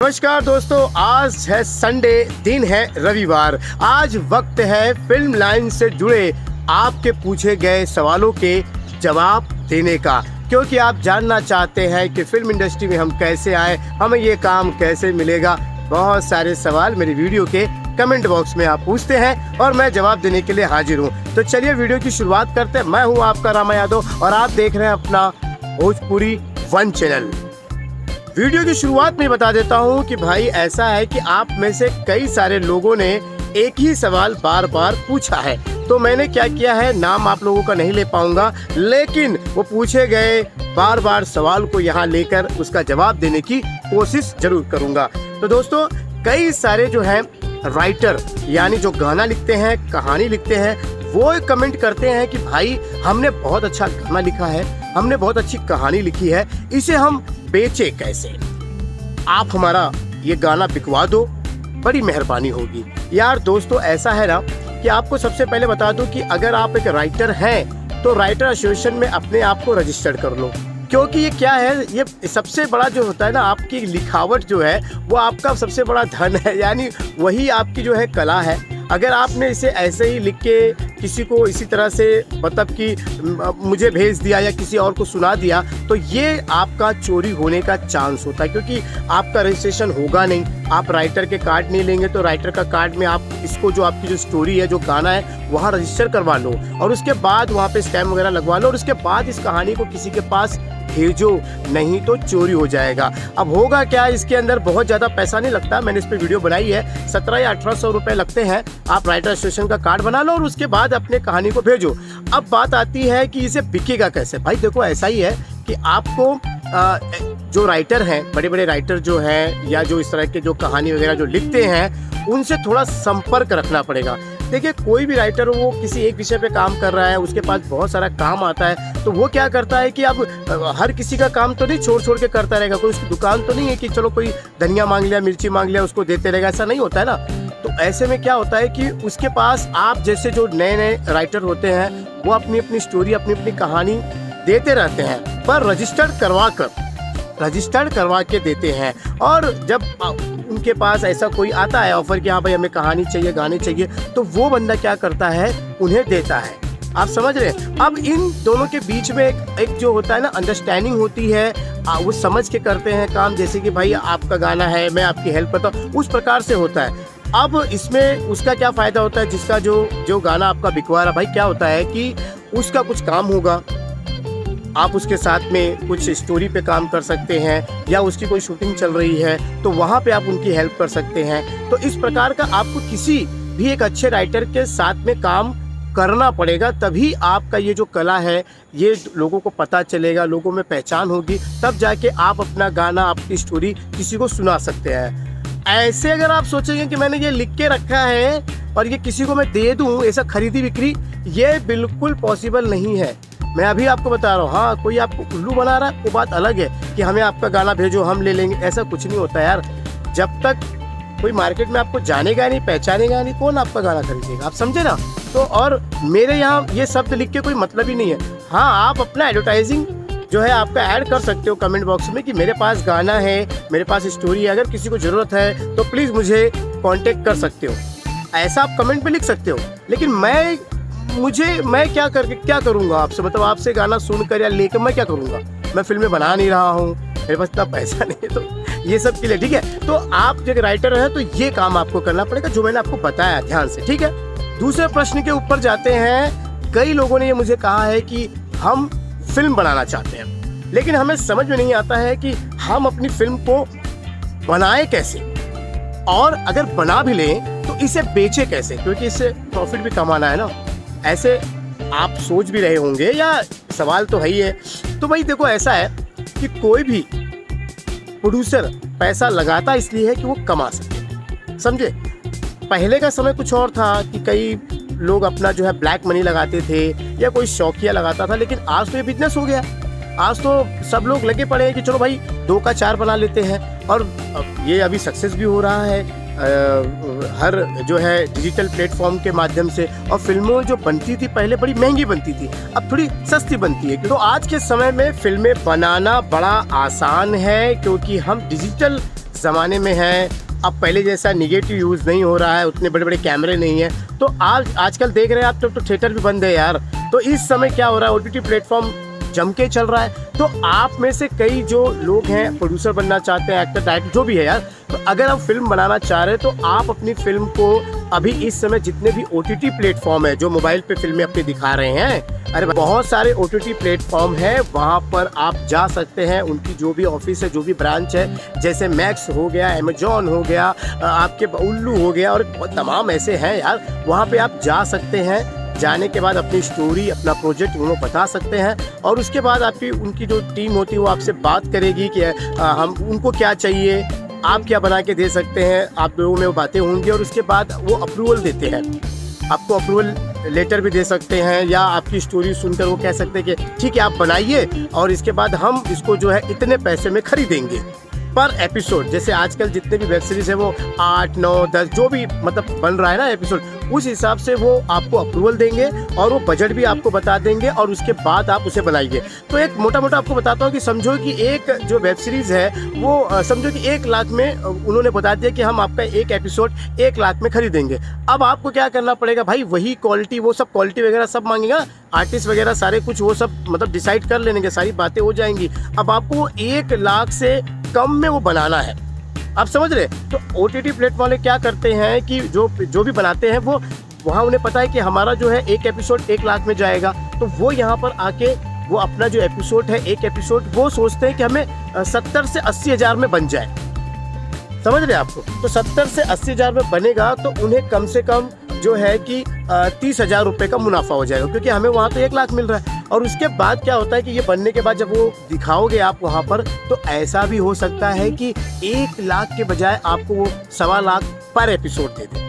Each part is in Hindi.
नमस्कार दोस्तों, आज है संडे, दिन है रविवार। आज वक्त है फिल्म लाइन से जुड़े आपके पूछे गए सवालों के जवाब देने का, क्योंकि आप जानना चाहते हैं कि फिल्म इंडस्ट्री में हम कैसे आए, हमें ये काम कैसे मिलेगा। बहुत सारे सवाल मेरी वीडियो के कमेंट बॉक्स में आप पूछते हैं और मैं जवाब देने के लिए हाजिर हूँ। तो चलिए वीडियो की शुरुआत करते हैं। मैं हूँ आपका रामा यादव और आप देख रहे हैं अपना भोजपुरी वन चैनल। वीडियो की शुरुआत में बता देता हूं कि भाई ऐसा है कि आप में से कई सारे लोगों ने एक ही सवाल बार बार पूछा है, तो मैंने क्या किया है, नाम आप लोगों का नहीं ले पाऊंगा, लेकिन वो पूछे गए बार बार सवाल को यहाँ लेकर उसका जवाब देने की कोशिश जरूर करूंगा। तो दोस्तों, कई सारे जो हैं राइटर यानी जो गाना लिखते हैं, कहानी लिखते हैं, वो कमेंट करते हैं कि भाई हमने बहुत अच्छा गाना लिखा है, हमने बहुत अच्छी कहानी लिखी है, इसे हम बेचे कैसे? आप हमारा ये गाना बिकवा दो, बड़ी मेहरबानी होगी। यार दोस्तों, ऐसा है ना कि आपको सबसे पहले बता दूं कि अगर आप एक राइटर हैं तो राइटर एसोसिएशन में अपने आप को रजिस्टर्ड कर लो, क्योंकि ये क्या है, ये सबसे बड़ा जो होता है ना, आपकी लिखावट जो है वो आपका सबसे बड़ा धन है, यानी वही आपकी जो है कला है। अगर आपने इसे ऐसे ही लिख के किसी को इसी तरह से मतलब कि मुझे भेज दिया या किसी और को सुना दिया, तो ये आपका चोरी होने का चांस होता है, क्योंकि आपका रजिस्ट्रेशन होगा नहीं। आप राइटर के कार्ड नहीं लेंगे तो राइटर का कार्ड में आप इसको, जो आपकी जो स्टोरी है, जो गाना है, वहाँ रजिस्टर करवा लो और उसके बाद वहाँ पे स्टैम्प वगैरह लगवा लो और उसके बाद इस कहानी को किसी के पास भेजो, नहीं तो चोरी हो जाएगा। अब होगा क्या, इसके अंदर बहुत ज़्यादा पैसा नहीं लगता, मैंने इस पर वीडियो बनाई है, 17 या 1800 रुपये लगते हैं। आप राइटर एसोसिएशन का कार्ड बना लो और उसके बाद अपने कहानी को भेजो। अब बात आती है कि इसे बिकेगा कैसे। भाई देखो, ऐसा ही है कि आपको जो राइटर हैं, बड़े बड़े राइटर जो हैं या जो इस तरह के जो कहानी वगैरह जो लिखते हैं, उनसे थोड़ा संपर्क रखना पड़ेगा। देखिए, कोई भी राइटर वो किसी एक विषय पे काम कर रहा है, उसके पास बहुत सारा काम आता है, तो वो क्या करता है कि अब हर किसी का काम तो नहीं छोड़ के करता रहेगा। कोई उसकी दुकान तो नहीं है कि चलो कोई धनिया मांग लिया, मिर्ची मांग लिया, उसको देते रहेगा, ऐसा नहीं होता है ना। तो ऐसे में क्या होता है कि उसके पास आप जैसे जो नए नए राइटर होते हैं, वो अपनी अपनी स्टोरी, अपनी अपनी कहानी देते रहते हैं, पर रजिस्टर्ड करवा के देते हैं। और जब उनके पास ऐसा कोई आता है ऑफर कि हाँ भाई हमें कहानी चाहिए, गाने चाहिए, तो वो बंदा क्या करता है, उन्हें देता है। आप समझ रहे हैं? अब इन दोनों के बीच में एक जो होता है ना, अंडरस्टैंडिंग होती है, वो समझ के करते हैं काम, जैसे कि भाई आपका गाना है, मैं आपकी हेल्प करता हूँ, उस प्रकार से होता है। अब इसमें उसका क्या फ़ायदा होता है, जिसका जो गाना आपका बिकवा रहा, भाई क्या होता है कि उसका कुछ काम होगा, आप उसके साथ में कुछ स्टोरी पे काम कर सकते हैं, या उसकी कोई शूटिंग चल रही है तो वहाँ पे आप उनकी हेल्प कर सकते हैं। तो इस प्रकार का आपको किसी भी एक अच्छे राइटर के साथ में काम करना पड़ेगा, तभी आपका ये जो कला है ये लोगों को पता चलेगा, लोगों में पहचान होगी, तब जाके आप अपना गाना, आपकी स्टोरी किसी को सुना सकते हैं। ऐसे अगर आप सोचेंगे कि मैंने ये लिख के रखा है और ये किसी को मैं दे दूँ, ऐसा खरीदी बिक्री, ये बिल्कुल पॉसिबल नहीं है। मैं अभी आपको बता रहा हूँ। हाँ, कोई आपको उल्लू बना रहा है वो बात अलग है कि हमें आपका गाना भेजो, हम ले लेंगे, ऐसा कुछ नहीं होता यार। जब तक कोई मार्केट में आपको जानेगा नहीं, पहचानेगा नहीं, कौन आपका गाना खरीदेगा? आप समझे ना। तो और मेरे यहाँ ये शब्द लिख के कोई मतलब ही नहीं है। हाँ, आप अपना एडवर्टाइजिंग जो है आपका ऐड कर सकते हो कमेंट बॉक्स में कि मेरे पास गाना है, मेरे पास स्टोरी है, अगर किसी को ज़रूरत है तो प्लीज़ मुझे कॉन्टेक्ट कर सकते हो, ऐसा आप कमेंट पे लिख सकते हो। लेकिन मैं क्या करूँगा आपसे, मतलब आपसे गाना सुनकर या लेकर मैं क्या करूँगा? मैं फिल्में बना नहीं रहा हूँ, मेरे पास इतना पैसा नहीं है, तो ये सब के लिए ठीक है। तो आप जब राइटर हैं तो ये काम आपको करना पड़ेगा, जो मैंने आपको बताया ध्यान से, ठीक है। दूसरे प्रश्न के ऊपर जाते हैं। कई लोगों ने ये मुझे कहा है कि हम फिल्म बनाना चाहते हैं, लेकिन हमें समझ में नहीं आता है कि हम अपनी फिल्म को बनाए कैसे, और अगर बना भी लें तो इसे बेचे कैसे, क्योंकि इससे प्रॉफिट भी कमाना है ना। ऐसे आप सोच भी रहे होंगे, या सवाल तो है ही है। तो भाई देखो, ऐसा है कि कोई भी प्रोड्यूसर पैसा लगाता इसलिए है कि वो कमा सके, समझे। पहले का समय कुछ और था कि कई लोग अपना जो है ब्लैक मनी लगाते थे या कोई शौकिया लगाता था, लेकिन आज तो ये बिजनेस हो गया। आज तो सब लोग लगे पड़े हैं कि चलो भाई 2 का 4 बना लेते हैं, और ये अभी सक्सेस भी हो रहा है हर जो है डिजिटल प्लेटफॉर्म के माध्यम से। और फिल्मों जो बनती थी पहले बड़ी महंगी बनती थी, अब थोड़ी सस्ती बनती है। तो आज के समय में फिल्में बनाना बड़ा आसान है, क्योंकि हम डिजिटल ज़माने में हैं, अब पहले जैसा निगेटिव यूज़ नहीं हो रहा है, उतने बड़े बड़े कैमरे नहीं हैं। तो आजकल देख रहे हैं आप तो थिएटर भी बंद है यार। तो इस समय क्या हो रहा है, OTT प्लेटफॉर्म जम के चल रहा है। तो आप में से कई जो लोग हैं, प्रोड्यूसर बनना चाहते हैं, एक्टर डायरेक्टर जो भी है यार, तो अगर आप फिल्म बनाना चाह रहे हैं तो आप अपनी फिल्म को अभी इस समय जितने भी OTT प्लेटफॉर्म है जो मोबाइल पे फिल्में अपनी दिखा रहे हैं, अरे बहुत सारे OTT प्लेटफॉर्म है, वहाँ पर आप जा सकते हैं। उनकी जो भी ऑफिस है, जो भी ब्रांच है, जैसे मैक्स हो गया, अमेजॉन हो गया, आपके उल्लू हो गया, और तमाम ऐसे हैं यार, वहाँ पे आप जा सकते हैं। जाने के बाद अपनी स्टोरी, अपना प्रोजेक्ट उन्हें बता सकते हैं, और उसके बाद आपकी उनकी जो टीम होती है वो आपसे बात करेगी कि हम उनको क्या चाहिए, आप क्या बना के दे सकते हैं, आप लोगों में वो बातें होंगी, और उसके बाद वो अप्रूवल देते हैं। आपको अप्रूवल लेटर भी दे सकते हैं, या आपकी स्टोरी सुनकर वो कह सकते हैं कि ठीक है आप बनाइए, और इसके बाद हम इसको जो है इतने पैसे में खरीदेंगे पर एपिसोड। जैसे आजकल जितने भी वेब सीरीज है वो 8, 9, 10 जो भी मतलब बन रहा है ना एपिसोड, उस हिसाब से वो आपको अप्रूवल देंगे और वो बजट भी आपको बता देंगे, और उसके बाद आप उसे बनाइए। तो एक मोटा मोटा आपको बताता हूँ कि समझो कि एक जो वेब सीरीज है वो समझो कि 1 लाख में उन्होंने बता दिया कि हम आपका एक एपिसोड 1 लाख में खरीदेंगे। अब आपको क्या करना पड़ेगा भाई, वही क्वालिटी, वो सब क्वालिटी वगैरह सब मांगेगा, आर्टिस्ट वगैरह सारे कुछ वो सब मतलब डिसाइड कर लेंगे, सारी बातें हो जाएंगी। अब आपको 1 लाख से कम में वो बनाना है, आप समझ रहे। तो OTT प्लेटफॉर्म वाले क्या करते हैं कि जो भी बनाते हैं वो वहाँ उन्हें पता है कि हमारा जो है एक एपिसोड 1 लाख में जाएगा, तो वो यहाँ पर आके वो अपना जो एपिसोड है, एक एपिसोड वो सोचते हैं कि हमें 70 से 80 हज़ार में बन जाए, समझ रहे आपको। तो 70 से 80 हज़ार में बनेगा तो उन्हें कम से कम जो है कि 30,000 रुपये का मुनाफा हो जाएगा, क्योंकि हमें वहाँ तो 1 लाख मिल रहा है। और उसके बाद क्या होता है कि ये बनने के बाद जब वो दिखाओगे आप वहाँ पर, तो ऐसा भी हो सकता है कि 1 लाख के बजाय आपको वो 1.25 लाख पर एपिसोड दे दे,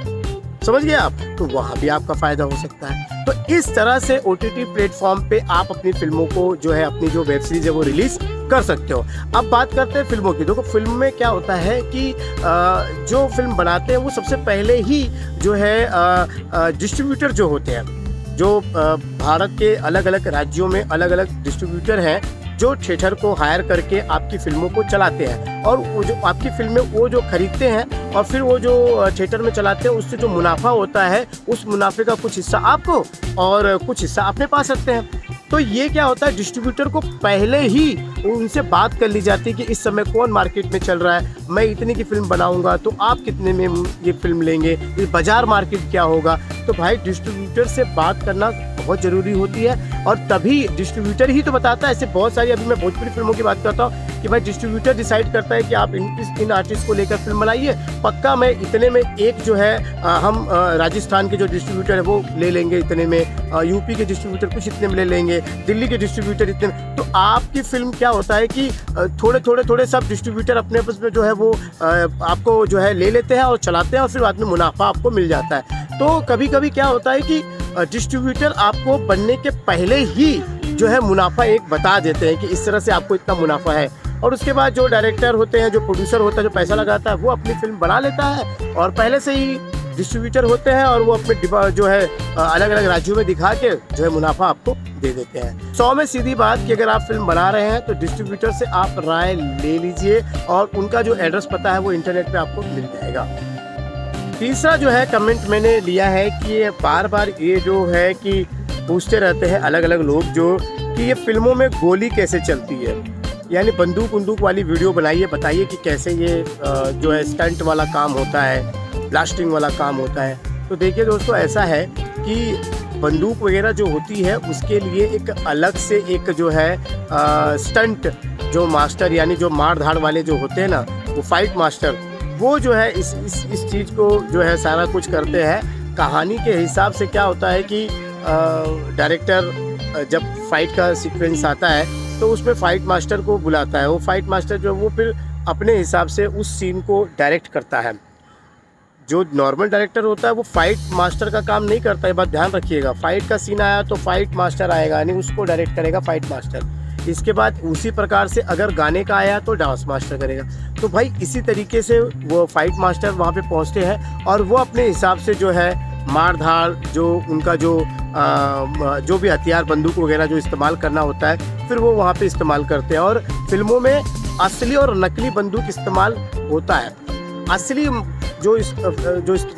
समझ गए आप। तो वहाँ भी आपका फ़ायदा हो सकता है। तो इस तरह से OTT प्लेटफॉर्म पे आप अपनी फिल्मों को जो है, अपनी जो वेब सीरीज है वो रिलीज़ कर सकते हो। अब बात करते हैं फिल्मों की। देखो फिल्म में क्या होता है कि जो फिल्म बनाते हैं वो सबसे पहले ही जो है डिस्ट्रीब्यूटर जो होते हैं, जो भारत के अलग अलग राज्यों में अलग अलग डिस्ट्रीब्यूटर हैं जो थिएटर को हायर करके आपकी फिल्मों को चलाते हैं, और वो जो आपकी फिल्में वो जो खरीदते हैं और फिर वो जो थिएटर में चलाते हैं, उससे जो मुनाफा होता है उस मुनाफे का कुछ हिस्सा आपको और कुछ हिस्सा अपने पास रखते हैं। तो ये क्या होता है, डिस्ट्रीब्यूटर को पहले ही उनसे बात कर ली जाती है कि इस समय कौन मार्केट में चल रहा है, मैं इतने की फिल्म बनाऊंगा तो आप कितने में ये फिल्म लेंगे, इस बाजार मार्केट क्या होगा। तो भाई डिस्ट्रीब्यूटर से बात करना बहुत ज़रूरी होती है, और तभी डिस्ट्रीब्यूटर ही तो बताता है। ऐसे बहुत सारी, अभी मैं भोजपुरी फिल्मों की बात करता हूँ कि भाई डिस्ट्रीब्यूटर डिसाइड करता है कि आप इन आर्टिस्ट को लेकर फिल्म बनाइए, पक्का मैं इतने में एक जो है हम राजस्थान के जो डिस्ट्रीब्यूटर है वो ले लेंगे इतने में, यूपी के डिस्ट्रीब्यूटर कुछ इतने में ले लेंगे, दिल्ली के डिस्ट्रीब्यूटर इतने में। तो आपकी फिल्म क्या होता है कि थोड़े सब डिस्ट्रीब्यूटर अपने आपस में जो है वो आपको जो है ले लेते हैं और चलाते हैं, और फिर बाद में मुनाफा आपको मिल जाता है। तो कभी कभी क्या होता है कि डिस्ट्रीब्यूटर आपको बनने के पहले ही जो है मुनाफा एक बता देते हैं कि इस तरह से आपको इतना मुनाफा है, और उसके बाद जो डायरेक्टर होते हैं, जो प्रोड्यूसर होता है, जो पैसा लगाता है, वो अपनी फिल्म बना लेता है, और पहले से ही डिस्ट्रीब्यूटर होते हैं और वो अपने जो है अलग अलग राज्यों में दिखा के जो है मुनाफा आपको दे देते हैं। 100 में सीधी बात कि अगर आप फिल्म बना रहे हैं तो डिस्ट्रीब्यूटर से आप राय ले लीजिए, और उनका जो एड्रेस पता है वो इंटरनेट पे आपको मिल जाएगा। तीसरा जो है कमेंट मैंने लिया है कि ये बार बार ये जो है कि पूछते रहते हैं अलग अलग लोग जो कि ये फिल्मों में गोली कैसे चलती है, यानी बंदूक वाली वीडियो बनाइए, बताइए कि कैसे ये जो है स्टंट वाला काम होता है, ब्लास्टिंग वाला काम होता है। तो देखिए दोस्तों, ऐसा है कि बंदूक वगैरह जो होती है उसके लिए एक अलग से एक जो है स्टंट जो मास्टर, यानी जो मार धाड़ वाले जो होते हैं ना, वो फाइट मास्टर, वो जो है इस चीज़ को जो है सारा कुछ करते हैं। कहानी के हिसाब से क्या होता है कि डायरेक्टर जब फाइट का सीक्वेंस आता है तो उसमें फाइट मास्टर को बुलाता है। वो फाइट मास्टर जो वो फिर अपने हिसाब से उस सीन को डायरेक्ट करता है। जो नॉर्मल डायरेक्टर होता है वो फाइट मास्टर का काम नहीं करता है, बात ध्यान रखिएगा। फाइट का सीन आया तो फाइट मास्टर आएगा, यानी उसको डायरेक्ट करेगा फाइट मास्टर। इसके बाद उसी प्रकार से अगर गाने का आया तो डांस मास्टर करेगा। तो भाई इसी तरीके से वो फाइट मास्टर वहाँ पे पहुँचते हैं और वो अपने हिसाब से जो है मार धाड़, जो उनका जो भी हथियार, बंदूक वगैरह जो इस्तेमाल करना होता है, फिर वो वहाँ पे इस्तेमाल करते हैं। और फिल्मों में असली और नकली बंदूक इस्तेमाल होता है। असली जो इस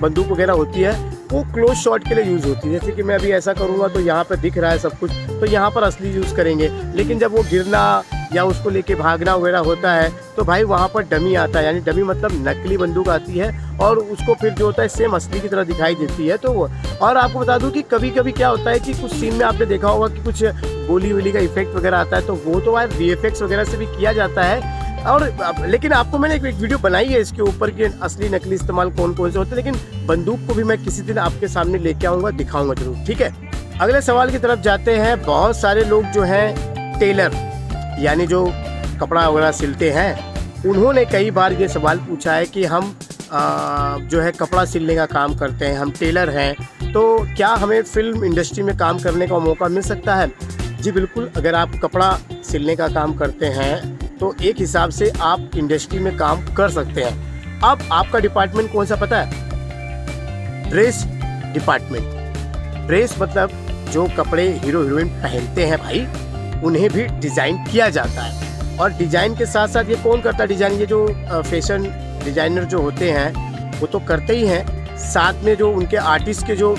बंदूक वगैरह होती है वो क्लोज शॉट के लिए यूज़ होती है। जैसे कि मैं अभी ऐसा करूँगा तो यहाँ पे दिख रहा है सब कुछ, तो यहाँ पर असली यूज़ करेंगे। लेकिन जब वो गिरना या उसको लेके भागना वगैरह होता है तो भाई वहाँ पर डमी आता है, यानी डमी मतलब नकली बंदूक आती है और उसको फिर जो होता है सेम असली की तरह दिखाई देती है। तो वो, और आपको बता दूं कि कभी कभी क्या होता है कि कुछ सीन में आपने देखा होगा कि कुछ गोली वोली का इफेक्ट वगैरह आता है, तो वो तो यार VFX वगैरह से भी किया जाता है। और लेकिन आपको मैंने एक वीडियो बनाई है इसके ऊपर कि असली नकली इस्तेमाल कौन कौन से होते हैं, लेकिन बंदूक को भी मैं किसी दिन आपके सामने लेके आऊँगा, दिखाऊँगा जरूर, ठीक है। अगले सवाल की तरफ जाते हैं। बहुत सारे लोग जो हैं टेलर यानी जो कपड़ा वगैरह सिलते हैं, उन्होंने कई बार ये सवाल पूछा है कि हम जो है कपड़ा सिलने का काम करते हैं, हम टेलर हैं, तो क्या हमें फिल्म इंडस्ट्री में काम करने का मौका मिल सकता है? जी बिल्कुल, अगर आप कपड़ा सिलने का काम करते हैं तो एक हिसाब से आप इंडस्ट्री में काम कर सकते हैं। अब आपका डिपार्टमेंट कौन सा पता है? Dress department. ड्रेस मतलब जो कपड़े हीरो हीरोइन पहनते हैं भाई, उन्हें भी डिज़ाइन किया जाता है। और डिज़ाइन के साथ साथ ये कौन करता है डिज़ाइन? ये जो फैशन डिज़ाइनर जो होते हैं वो तो करते ही हैं, साथ में जो उनके आर्टिस्ट के जो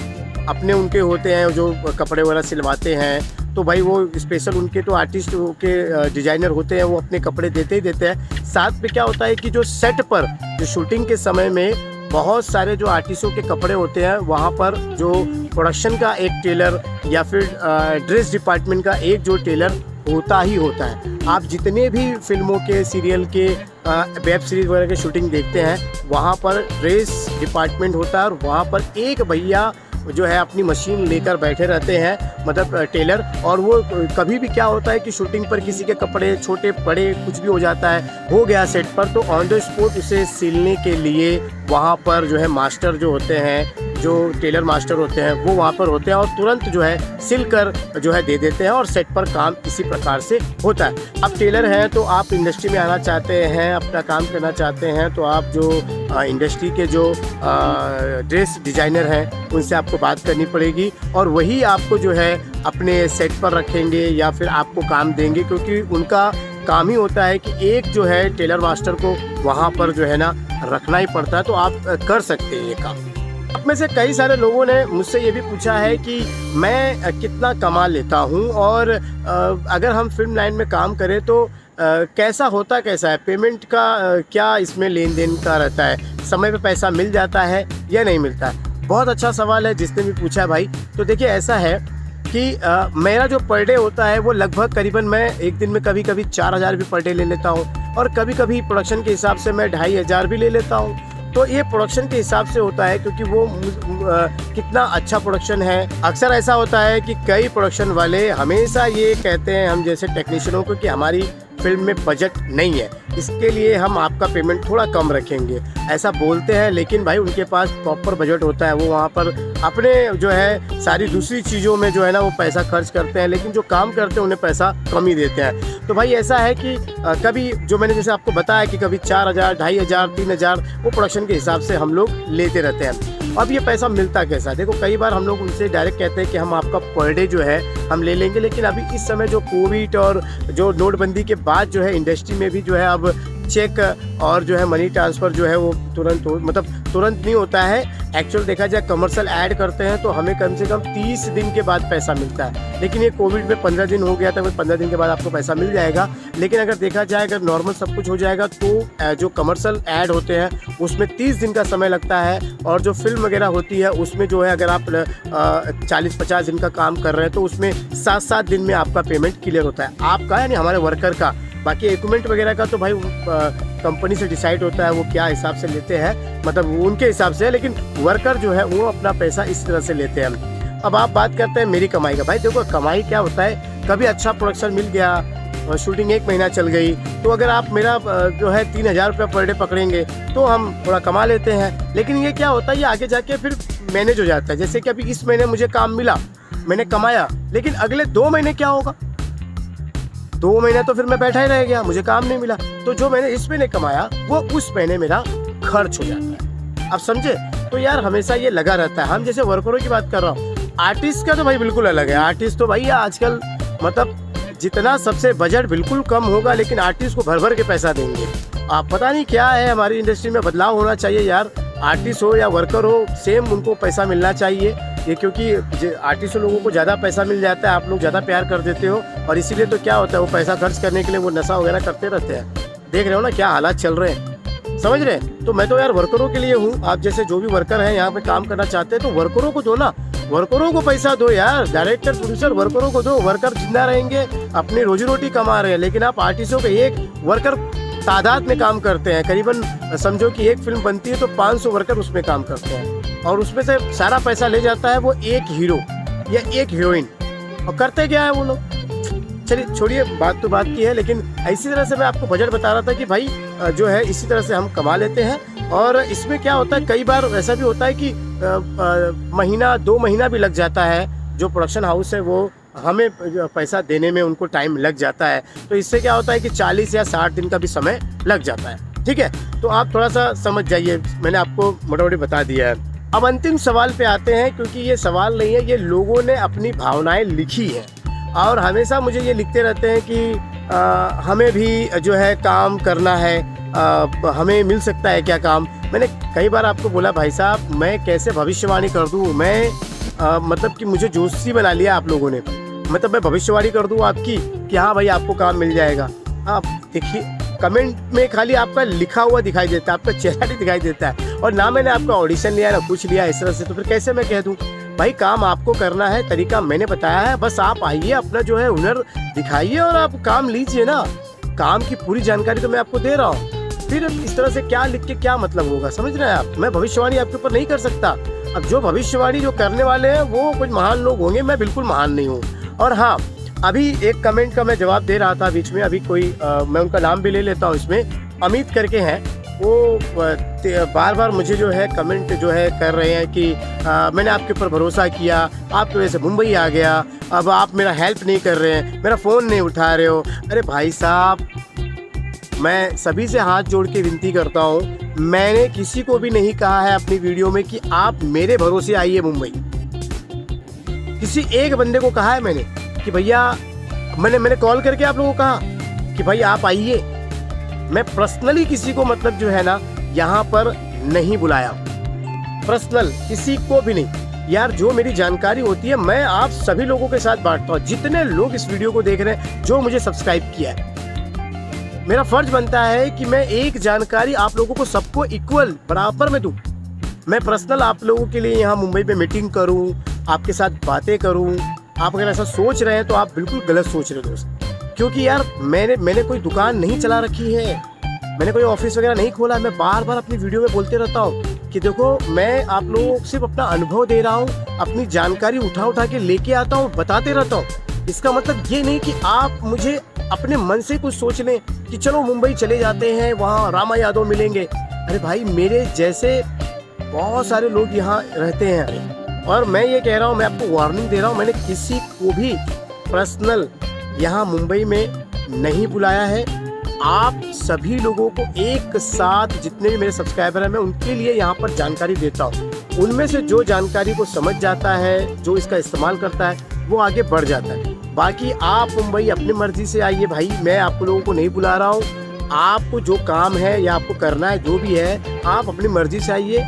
अपने उनके होते हैं जो कपड़े वगैरह सिलवाते हैं, तो भाई वो स्पेशल उनके तो आर्टिस्ट के डिज़ाइनर होते हैं, वो अपने कपड़े देते ही देते हैं। साथ में क्या होता है कि जो सेट पर जो शूटिंग के समय में बहुत सारे जो आर्टिस्टों के कपड़े होते हैं, वहाँ पर जो प्रोडक्शन का एक टेलर या फिर ड्रेस डिपार्टमेंट का एक जो टेलर होता ही होता है। आप जितने भी फिल्मों के, सीरियल के, वेब सीरीज वगैरह के शूटिंग देखते हैं, वहाँ पर ड्रेस डिपार्टमेंट होता है और वहाँ पर एक भैया जो है अपनी मशीन लेकर बैठे रहते हैं, मतलब टेलर। और वो कभी भी क्या होता है कि शूटिंग पर किसी के कपड़े छोटे बड़े कुछ भी हो जाता है, हो गया सेट पर, तो ऑन द स्पॉट उसे सिलने के लिए वहाँ पर जो है मास्टर जो होते हैं, जो टेलर मास्टर होते हैं, वो वहाँ पर होते हैं और तुरंत जो है सिलकर जो है दे देते हैं और सेट पर काम इसी प्रकार से होता है। आप टेलर हैं तो आप इंडस्ट्री में आना चाहते हैं, अपना काम करना चाहते हैं, तो आप जो इंडस्ट्री के जो ड्रेस डिज़ाइनर हैं उनसे आपको बात करनी पड़ेगी और वही आपको जो है अपने सेट पर रखेंगे या फिर आपको काम देंगे, क्योंकि उनका काम ही होता है कि एक जो है टेलर मास्टर को वहाँ पर जो है ना रखना ही पड़ता है। तो आप कर सकते हैं ये काम। आप में से कई सारे लोगों ने मुझसे ये भी पूछा है कि मैं कितना कमा लेता हूँ और अगर हम फिल्म लाइन में काम करें तो कैसा होता कैसा है, पेमेंट का क्या इसमें लेन देन का रहता है, समय पे पैसा मिल जाता है या नहीं मिलता है? बहुत अच्छा सवाल है जिसने भी पूछा है भाई। तो देखिए ऐसा है कि मेरा जो पर डे होता है वो लगभग करीबन मैं एक दिन में कभी कभी 4000 भी पर डे ले लेता हूँ और कभी कभी प्रोडक्शन के हिसाब से मैं 2500 भी ले लेता हूँ। तो ये प्रोडक्शन के हिसाब से होता है क्योंकि वो कितना अच्छा प्रोडक्शन है। अक्सर ऐसा होता है कि कई प्रोडक्शन वाले हमेशा ये कहते हैं हम जैसे टेक्नीशियनों को कि हमारी फिल्म में बजट नहीं है, इसके लिए हम आपका पेमेंट थोड़ा कम रखेंगे, ऐसा बोलते हैं। लेकिन भाई उनके पास प्रॉपर बजट होता है, वो वहाँ पर अपने जो है सारी दूसरी चीज़ों में जो है ना वो पैसा खर्च करते हैं, लेकिन जो काम करते हैं उन्हें पैसा कम ही देते हैं। तो भाई ऐसा है कि कभी जो मैंने जैसे आपको बताया कि कभी 4000, 2500, 3000 वो प्रोडक्शन के हिसाब से हम लोग लेते रहते हैं। अब ये पैसा मिलता कैसा? देखो कई बार हम लोग उनसे डायरेक्ट कहते हैं कि हम आपका पर डे जो है हम ले लेंगे, लेकिन अभी इस समय जो कोविड और जो नोटबंदी के बाद जो है इंडस्ट्री में भी जो है अब चेक और जो है मनी ट्रांसफ़र जो है वो तुरंत नहीं होता है। एक्चुअल देखा जाए कमर्शियल ऐड करते हैं तो हमें कम से कम 30 दिन के बाद पैसा मिलता है, लेकिन ये कोविड में 15 दिन हो गया था, 15 दिन के बाद आपको पैसा मिल जाएगा। लेकिन अगर देखा जाए अगर नॉर्मल सब कुछ हो जाएगा तो जो कमर्शियल ऐड होते हैं उसमें 30 दिन का समय लगता है और जो फिल्म वगैरह होती है उसमें जो है अगर आप 40-50 दिन का काम कर रहे हैं तो उसमें 7-7 दिन में आपका पेमेंट क्लियर होता है, आपका यानी हमारे वर्कर का। बाकी इक्विपमेंट वगैरह का तो भाई कंपनी से डिसाइड होता है वो क्या हिसाब से लेते हैं, मतलब वो उनके हिसाब से है, लेकिन वर्कर जो है वो अपना पैसा इस तरह से लेते हैं। अब आप बात करते हैं मेरी कमाई का। भाई देखो कमाई क्या होता है, कभी अच्छा प्रोडक्शन मिल गया, शूटिंग 1 महीना चल गई, तो अगर आप मेरा जो है 3000 रुपये पर डे पकड़ेंगे तो हम थोड़ा कमा लेते हैं। लेकिन ये क्या होता है ये आगे जाके फिर मैनेज हो जाता है। जैसे कि अभी इस महीने मुझे काम मिला, मैंने कमाया, लेकिन अगले 2 महीने क्या होगा? 2 महीने तो फिर मैं बैठा ही रह गया, मुझे काम नहीं मिला, तो जो मैंने इस महीने कमाया वो उस महीने मेरा खर्च हो जाता है। आप समझे? तो यार हमेशा ये लगा रहता है। हम जैसे वर्करों की बात कर रहा हूँ, आर्टिस्ट का तो भाई बिल्कुल अलग है। आर्टिस्ट तो भाई आजकल मतलब जितना सबसे बजट बिल्कुल कम होगा, लेकिन आर्टिस्ट को भर भर के पैसा देंगे। आप पता नहीं क्या है, हमारी इंडस्ट्री में बदलाव होना चाहिए यार। आर्टिस्ट हो या वर्कर हो, सेम उनको पैसा मिलना चाहिए। ये क्योंकि आर्टिस्ट लोगों को ज़्यादा पैसा मिल जाता है, आप लोग ज़्यादा प्यार कर देते हो, और इसीलिए तो क्या होता है, वो पैसा खर्च करने के लिए वो नशा वगैरह करते रहते हैं। देख रहे हो ना क्या हालात चल रहे हैं, समझ रहे हैं। तो मैं तो यार वर्करों के लिए हूँ। आप जैसे जो भी वर्कर हैं यहाँ पे काम करना चाहते हैं, तो वर्करों को दो ना, वर्करों को पैसा दो यार। डायरेक्टर प्रोड्यूसर वर्करों को दो, वर्कर जिंदा रहेंगे, अपनी रोजी रोटी कमा रहे हैं। लेकिन आप आर्टिस्टों के एक वर्कर तादाद में काम करते हैं, करीबन समझो कि एक फिल्म बनती है तो 500 वर्कर उसमें काम करते हैं, और उसमें से सारा पैसा ले जाता है वो एक हीरो या एक हीरोइन। और करते क्या है वो लोग। चलिए छोड़िए, बात तो बात की है, लेकिन इसी तरह से मैं आपको बजट बता रहा था कि भाई जो है इसी तरह से हम कमा लेते हैं। और इसमें क्या होता है, कई बार ऐसा भी होता है कि महीना 2 महीना भी लग जाता है। जो प्रोडक्शन हाउस है वो हमें पैसा देने में उनको टाइम लग जाता है। तो इससे क्या होता है कि 40 या 60 दिन का भी समय लग जाता है। ठीक है, तो आप थोड़ा सा समझ जाइए, मैंने आपको मोटा-मोटी बता दिया है। अब अंतिम सवाल पे आते हैं, क्योंकि ये सवाल नहीं है, ये लोगों ने अपनी भावनाएं लिखी है, और हमेशा मुझे ये लिखते रहते हैं कि हमें भी जो है काम करना है, हमें मिल सकता है क्या काम। मैंने कई बार आपको बोला भाई साहब, मैं कैसे भविष्यवाणी कर दूँ, मैं मतलब कि मुझे जोशी बना लिया आप लोगों ने। मतलब मैं भविष्यवाणी कर दूँ आपकी कि हाँ भाई आपको काम मिल जाएगा। आप देखिए कमेंट में खाली आपका लिखा हुआ दिखाई देता है, आपका चेहरा नहीं दिखाई देता है, और ना मैंने आपका ऑडिशन लिया ना कुछ लिया इस तरह से। तो फिर कैसे मैं कह दूँ भाई काम आपको करना है, तरीका मैंने बताया है, बस आप आइए, अपना जो है हुनर दिखाइए और आप काम लीजिए ना। काम की पूरी जानकारी तो मैं आपको दे रहा हूँ, फिर इस तरह से क्या लिख के क्या मतलब होगा, समझ रहे हैं आप। मैं भविष्यवाणी आपके ऊपर नहीं कर सकता। अब जो भविष्यवाणी जो करने वाले हैं वो कुछ महान लोग होंगे, मैं बिल्कुल महान नहीं हूँ। और हाँ, अभी एक कमेंट का मैं जवाब दे रहा था बीच में, अभी कोई मैं उनका नाम भी ले लेता हूँ इसमें, अमित करके हैं, वो बार बार मुझे जो है कमेंट जो है कर रहे हैं कि मैंने आपके ऊपर भरोसा किया, आपकी वजह से मुंबई आ गया, अब आप मेरा हेल्प नहीं कर रहे हैं, मेरा फ़ोन नहीं उठा रहे हो। अरे भाई साहब, मैं सभी से हाथ जोड़ के विनती करता हूँ, मैंने किसी को भी नहीं कहा है अपनी वीडियो में कि आप मेरे भरोसे आइए मुंबई। किसी एक बंदे को कहा है मैंने कि भैया, मैंने कॉल करके आप लोगों को कहा कि भाई आप आइए। मैं पर्सनली किसी को मतलब जो है ना यहाँ पर नहीं बुलाया, पर्सनल किसी को भी नहीं। यार जो मेरी जानकारी होती है मैं आप सभी लोगों के साथ बांटता हूँ। जितने लोग इस वीडियो को देख रहे हैं, जो मुझे सब्सक्राइब किया है, मेरा फर्ज बनता है कि मैं एक जानकारी आप लोगों को सबको इक्वल बराबर में दूं। मैं पर्सनल आप लोगों के लिए यहाँ मुंबई में मीटिंग करूँ, आपके साथ बातें करूँ। आप अगर ऐसा सोच रहे हैं तो आप बिल्कुल गलत सोच रहे हो दोस्त, क्योंकि यार मैंने कोई दुकान नहीं चला रखी है, मैंने कोई ऑफिस वगैरह नहीं खोला है। मैं बार बार अपनी वीडियो में बोलते रहता हूँ कि देखो मैं आप लोगों को सिर्फ अपना अनुभव दे रहा हूँ, अपनी जानकारी उठा के लेके आता हूँ, बताते रहता हूँ। इसका मतलब ये नहीं कि आप मुझे अपने मन से कुछ सोच लें कि चलो मुंबई चले जाते हैं, वहाँ रामा यादव मिलेंगे। अरे भाई, मेरे जैसे बहुत सारे लोग यहाँ रहते हैं, और मैं ये कह रहा हूँ, मैं आपको वार्निंग दे रहा हूँ, मैंने किसी को भी पर्सनल यहाँ मुंबई में नहीं बुलाया है। आप सभी लोगों को एक साथ, जितने भी मेरे सब्सक्राइबर हैं, मैं उनके लिए यहाँ पर जानकारी देता हूँ। उनमें से जो जानकारी को समझ जाता है, जो इसका इस्तेमाल करता है, वो आगे बढ़ जाता है। बाकी आप मुंबई अपनी मर्जी से आइए भाई, मैं आप लोगों को नहीं बुला रहा हूँ। आपको जो काम है या आपको करना है, जो भी है, आप अपनी मर्जी से आइए।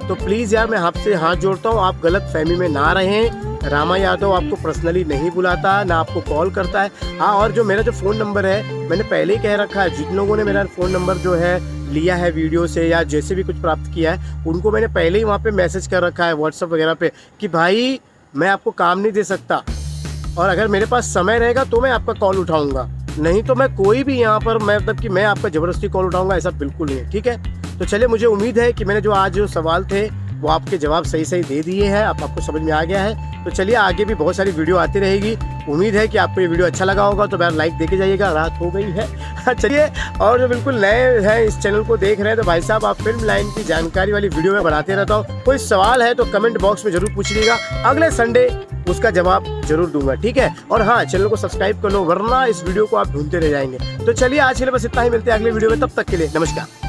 तो प्लीज़ यार, मैं आपसे हाथ जोड़ता हूँ, आप गलत फहमी में ना रहें। रामा यादव आपको पर्सनली नहीं बुलाता, ना आपको कॉल करता है। हाँ, और जो मेरा जो फ़ोन नंबर है, मैंने पहले ही कह रखा है, जिन लोगों ने मेरा फ़ोन नंबर जो है लिया है वीडियो से या जैसे भी कुछ प्राप्त किया है, उनको मैंने पहले ही वहाँ पे मैसेज कर रखा है व्हाट्सएप वगैरह पे कि भाई मैं आपको काम नहीं दे सकता, और अगर मेरे पास समय रहेगा तो मैं आपका कॉल उठाऊँगा, नहीं तो मैं कोई भी यहाँ पर मतलब कि मैं आपका ज़बरदस्ती कॉल उठाऊँगा, ऐसा बिल्कुल नहीं है। ठीक है, तो चलिए, मुझे उम्मीद है कि मैंने जो आज जो सवाल थे वो आपके जवाब सही सही दे दिए हैं, आपको समझ में आ गया है। तो चलिए, आगे भी बहुत सारी वीडियो आती रहेगी। उम्मीद है कि आपको ये वीडियो अच्छा लगा होगा, तो यार लाइक देके जाइएगा, रात हो गई है। चलिए, और जो बिल्कुल नए हैं इस चैनल को देख रहे हैं, तो भाई साहब आप फिल्म लाइन की जानकारी वाली वीडियो में बनाते रहता हूँ। कोई सवाल है तो कमेंट बॉक्स में जरूर पूछिएगा, अगले संडे उसका जवाब जरूर दूंगा। ठीक है, और हाँ, चैनल को सब्सक्राइब कर लो, वरना इस वीडियो को आप ढूंढते रह जाएंगे। तो चलिए, आज के लिए बस इतना ही, मिलते हैं अगले वीडियो में, तब तक के लिए नमस्कार।